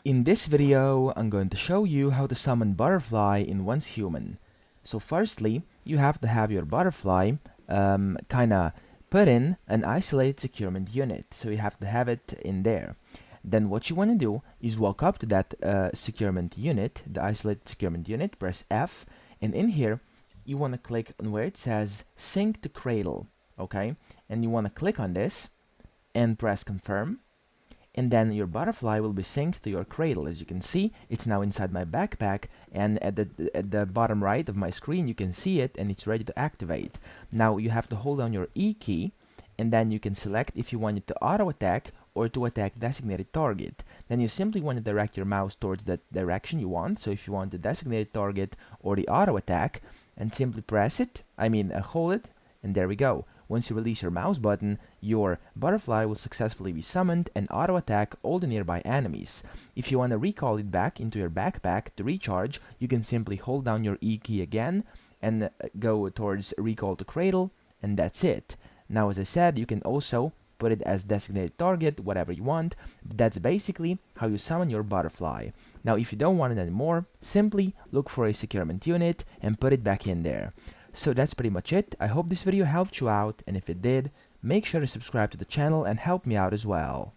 In this video, I'm going to show you how to summon butterfly in Once Human. So firstly, you have to have your butterfly kinda put in an isolated securement unit. So you have to have it in there. Then what you want to do is walk up to that securement unit, the isolated securement unit, press F, and in here, you want to click on where it says Sync to Cradle, okay? And you want to click on this and press Confirm, and then your butterfly will be synced to your cradle. As you can see, it's now inside my backpack, and at the bottom right of my screen you can see it, and it's ready to activate. Now you have to hold down your E key, and then you can select if you want it to auto attack or to attack designated target. Then you simply want to direct your mouse towards the direction you want. So if you want the designated target or the auto attack, and simply press it, hold it, and there we go. Once you release your mouse button, your butterfly will successfully be summoned and auto-attack all the nearby enemies. If you want to recall it back into your backpack to recharge, you can simply hold down your E key again and go towards recall to cradle, and that's it. Now, as I said, you can also put it as designated target, whatever you want. That's basically how you summon your butterfly. Now, if you don't want it anymore, simply look for a securement unit and put it back in there. So that's pretty much it. I hope this video helped you out, and if it did, make sure to subscribe to the channel and help me out as well.